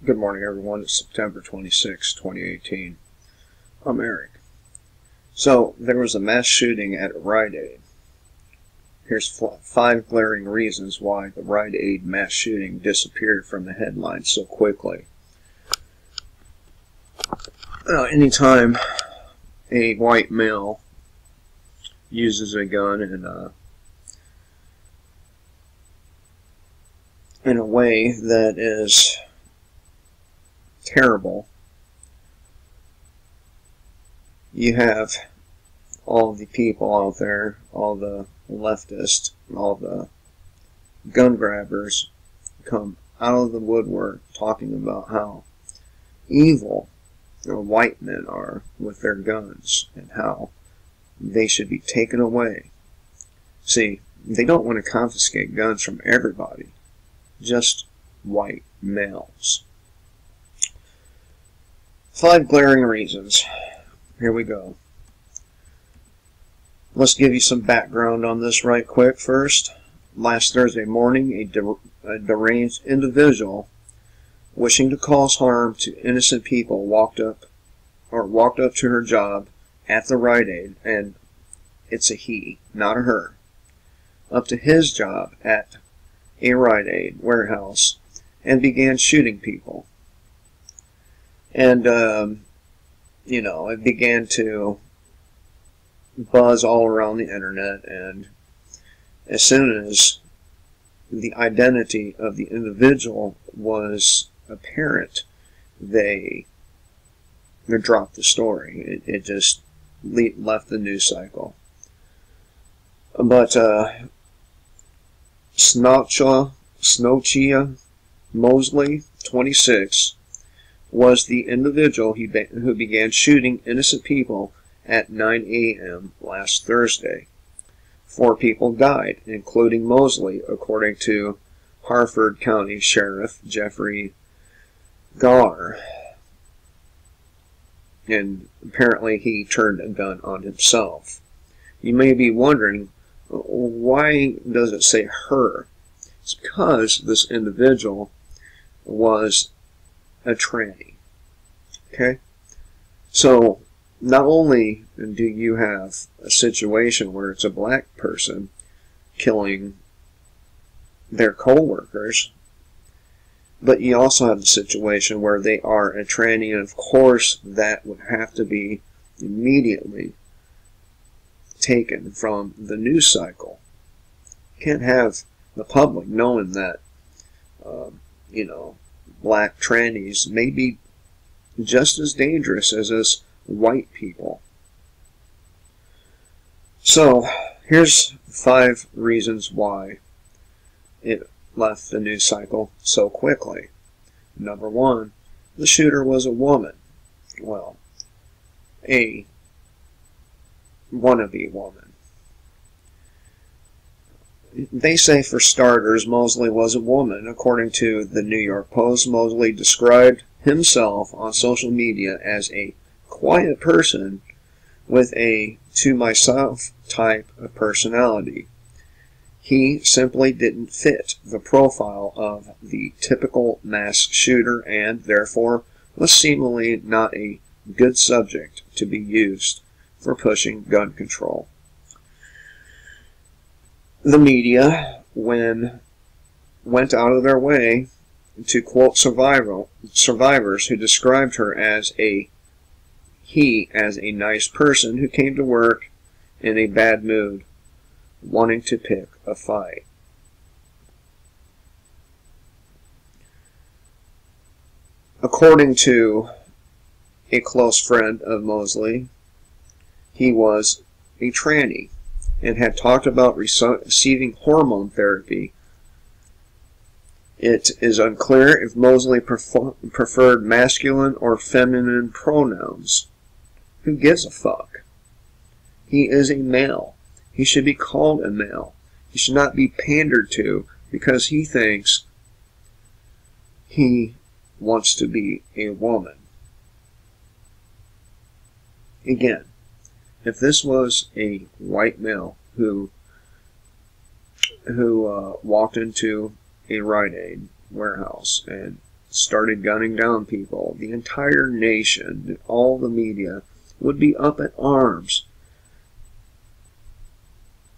Good morning, everyone. It's September 26, 2018. I'm Eric. So, there was a mass shooting at Rite. Here's 5 glaring reasons why the Rite mass shooting disappeared from the headlines so quickly. Anytime a white male uses a gun in a way that is terrible, you have all the people out there, all the leftists, all the gun grabbers come out of the woodwork talking about how evil the white men are with their guns and how they should be taken away. See, they don't want to confiscate guns from everybody, just white males. 5 glaring reasons. Here we go. Let's give you some background on this right quick first. Last Thursday morning, a deranged individual wishing to cause harm to innocent people walked up to her job at the Rite Aid, and it's a he, not a her, up to his job at a Rite Aid warehouse and began shooting people. And, it began to buzz all around the internet, and as soon as the identity of the individual was apparent, they dropped the story. It just left the news cycle. But Snowchia Mosley, 26, was the individual who began shooting innocent people at 9 a.m. last Thursday. 4 people died, including Mosley, according to Harford County Sheriff Jeffrey Garr. And apparently he turned a gun on himself. You may be wondering, why does it say her? It's because this individual was a tranny. Okay? So, not only do you have a situation where it's a black person killing their co-workers, but you also have the situation where they are a tranny, and of course that would have to be immediately taken from the news cycle. You can't have the public knowing that, black trannies may be just as dangerous as us white people. So, here's 5 reasons why it left the news cycle so quickly. Number 1, the shooter was a woman. Well, a wannabe woman. They say, for starters, Mosley was a woman. According to the New York Post, Mosley described himself on social media as a quiet person with a to-myself type of personality. He simply didn't fit the profile of the typical mass shooter and, therefore, was seemingly not a good subject to be used for pushing gun control. The media went out of their way to quote survivors who described her as a nice person who came to work in a bad mood, wanting to pick a fight. According to a close friend of Mosley, he was a tranny and had talked about receiving hormone therapy. It is unclear if Mosley preferred masculine or feminine pronouns. Who gives a fuck? He is a male. He should be called a male. He should not be pandered to because he thinks he wants to be a woman. Again, if this was a white male who walked into a Rite Aid warehouse and started gunning down people, the entire nation, all the media, would be up at arms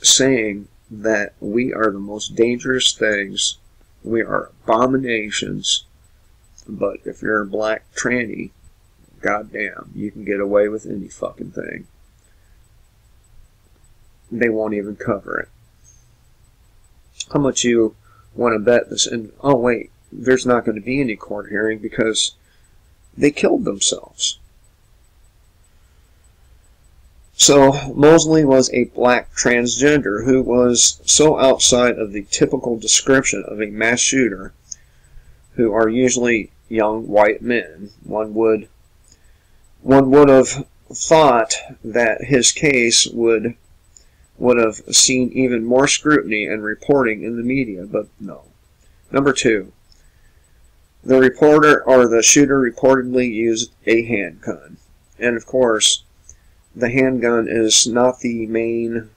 saying that we are the most dangerous things, we are abominations, but if you're a black tranny, goddamn, you can get away with any fucking thing. They won't even cover it. How much you want to bet this? And oh wait, there's not going to be any court hearing because they killed themselves. So Mosley was a black transgender who was so outside of the typical description of a mass shooter, who are usually young white men. One would have thought that his case would have seen even more scrutiny and reporting in the media, but no. Number 2, the reporter or the shooter reportedly used a handgun, and of course, the handgun is not the main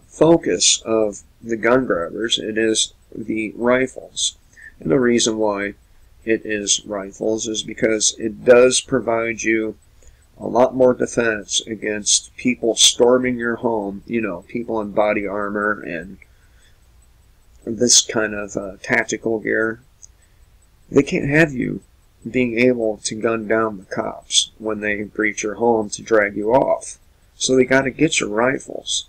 focus of the gun grabbers. It is the rifles. And the reason why it is rifles is because it does provide you a lot more defense against people storming your home, you know, people in body armor and this kind of tactical gear. They can't have you being able to gun down the cops when they breach your home to drag you off. So they got to get your rifles.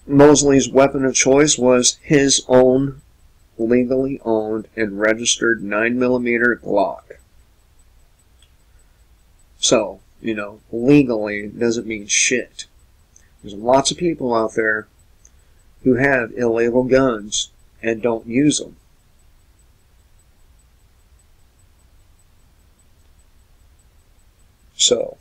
Mosley's weapon of choice was his own legally owned and registered 9mm Glock. So, you know, legally doesn't mean shit. There's lots of people out there who have illegal guns and don't use them. So,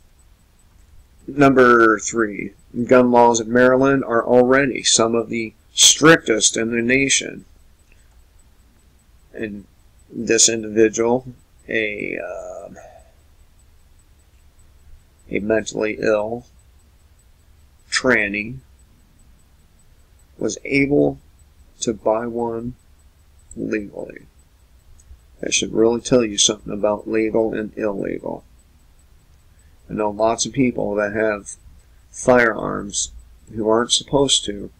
number 3, gun laws in Maryland are already some of the strictest in the nation. And this individual, a mentally ill tranny, was able to buy one legally. That should really tell you something about legal and illegal. I know lots of people that have firearms who aren't supposed to.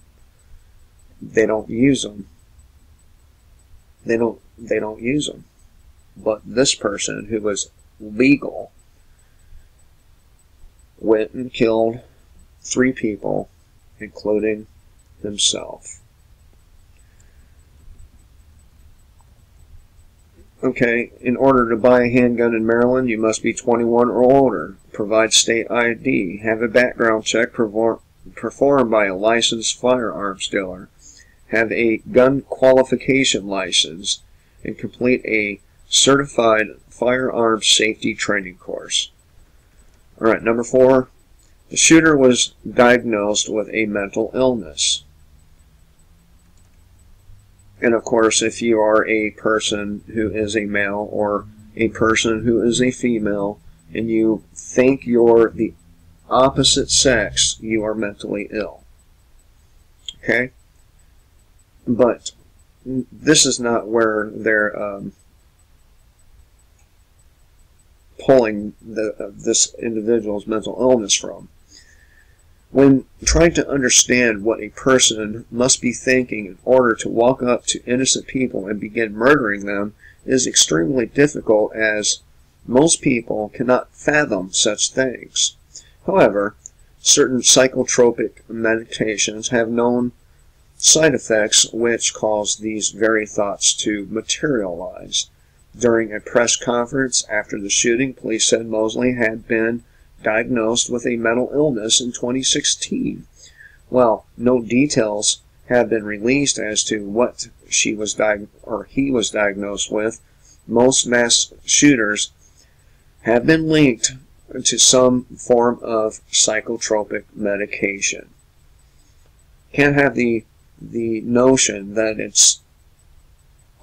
They don't use them. They don't use them. But this person who was legal went and killed 3 people, including himself. Okay, in order to buy a handgun in Maryland, you must be 21 or older, provide state ID, have a background check performed by a licensed firearms dealer, have a gun qualification license, and complete a certified firearms safety training course. Alright, number 4, the shooter was diagnosed with a mental illness. And of course, if you are a person who is a male or a person who is a female and you think you're the opposite sex, you are mentally ill. Okay? But this is not where they're pulling this individual's mental illness from. When trying to understand what a person must be thinking in order to walk up to innocent people and begin murdering them is extremely difficult, as most people cannot fathom such things. However, certain psychotropic medications have known side effects which cause these very thoughts to materialize. During a press conference after the shooting, police said Mosley had been diagnosed with a mental illness in 2016. Well, no details have been released as to what he was diagnosed with. Most mass shooters have been linked to some form of psychotropic medication. Can't have the notion that it's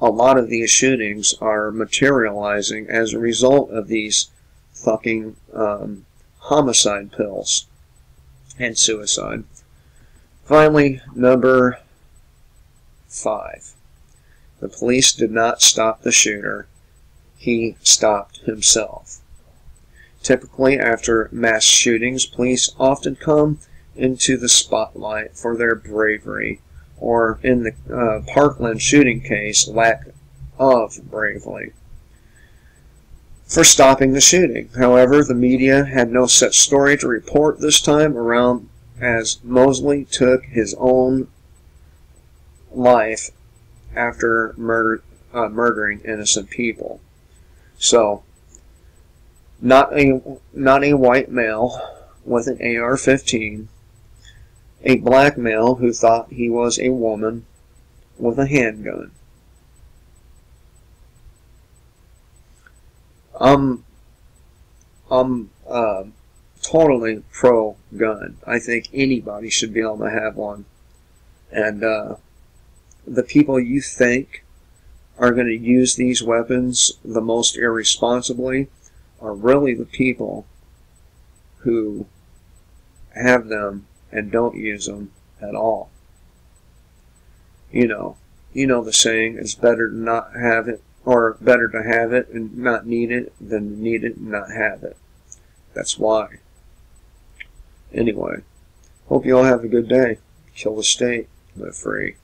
a lot of these shootings are materializing as a result of these fucking homicide pills and suicide. Finally, number 5. The police did not stop the shooter. He stopped himself. Typically, after mass shootings, police often come into the spotlight for their bravery, or in the Parkland shooting case, lack of bravery, for stopping the shooting. However, the media had no such story to report this time around, as Mosley took his own life after murdering innocent people. So, not a white male with an AR-15, a black male who thought he was a woman with a handgun. I'm totally pro-gun. I think anybody should be able to have one. And the people you think are going to use these weapons the most irresponsibly are really the people who have them and don't use them at all. You know the saying, it's better to not have it, or better to have it and not need it than to need it and not have it. That's why. Anyway, hope you all have a good day. Kill the state, live free.